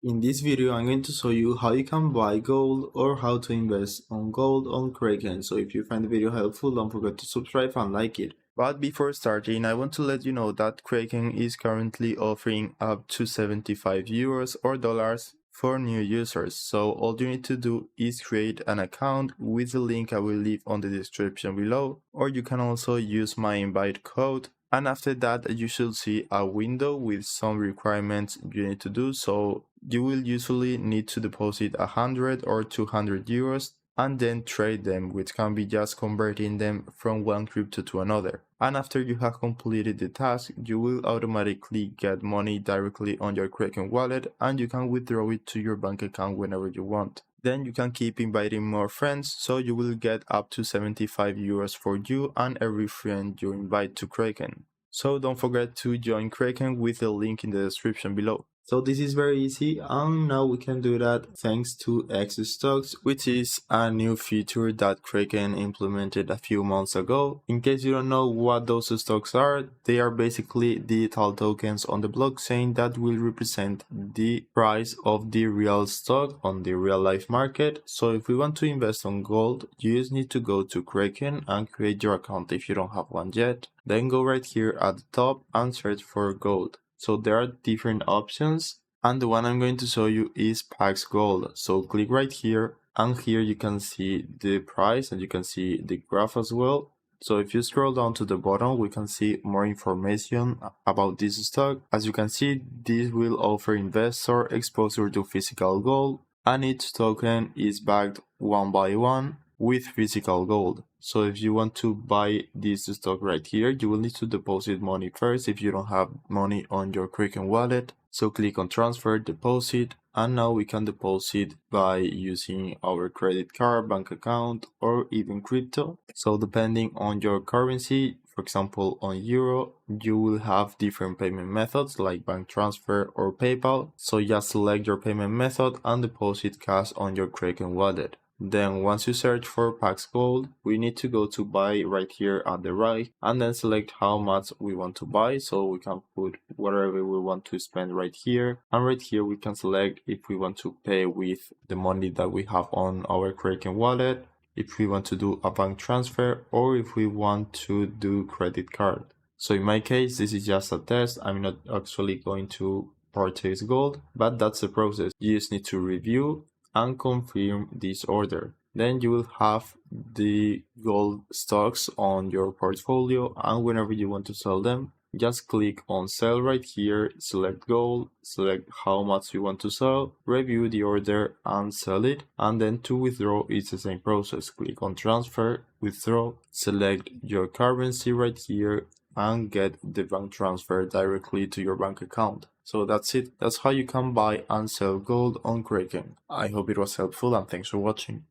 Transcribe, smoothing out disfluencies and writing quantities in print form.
In this video, I'm going to show you how you can buy gold or how to invest on gold on Kraken. So if you find the video helpful, don't forget to subscribe and like it. But before starting, I want to let you know that Kraken is currently offering up to 75 euros or dollars for new users. So all you need to do is create an account with the link I will leave on the description below, or you can also use my invite code. And after that, you should see a window with some requirements you need to do. So you will usually need to deposit 100 or 200 euros and then trade them, which can be just converting them from one crypto to another. And after you have completed the task, you will automatically get money directly on your Kraken wallet and you can withdraw it to your bank account whenever you want. Then you can keep inviting more friends, so you will get up to 75 euros for you and every friend you invite to Kraken. So don't forget to join Kraken with the link in the description below. So this is very easy, and now we can do that thanks to X stocks, which is a new feature that Kraken implemented a few months ago. In case you don't know what those stocks are, they are basically digital tokens on the blockchain that will represent the price of the real stock on the real life market. So if we want to invest on gold, you just need to go to Kraken and create your account if you don't have one yet. Then go right here at the top and search for gold. So there are different options, and the one I'm going to show you is Pax Gold. So click right here, and here you can see the price and you can see the graph as well. So if you scroll down to the bottom, we can see more information about this stock. As you can see, this will offer investor exposure to physical gold, and each token is backed one by one with physical gold. So if you want to buy this stock right here, you will need to deposit money first if you don't have money on your Kraken wallet. So click on transfer, deposit, and now we can deposit by using our credit card, bank account, or even crypto. So depending on your currency, for example on euro, you will have different payment methods like bank transfer or PayPal. So just select your payment method and deposit cash on your Kraken wallet. Then once you search for Pax Gold, we need to go to buy right here at the right and then select how much we want to buy. So we can put whatever we want to spend right here, and right here we can select if we want to pay with the money that we have on our Kraken wallet, if we want to do a bank transfer, or if we want to do credit card. So in my case, this is just a test. I'm not actually going to purchase gold, but that's the process. You just need to review and confirm this order. Then you will have the gold stocks on your portfolio, and whenever you want to sell them, just click on sell right here, select gold, select how much you want to sell, review the order and sell it. And then to withdraw, it's the same process. Click on transfer, withdraw, select your currency right here and get the bank transfer directly to your bank account. So that's it. That's how you can buy and sell gold on Kraken. I hope it was helpful and thanks for watching.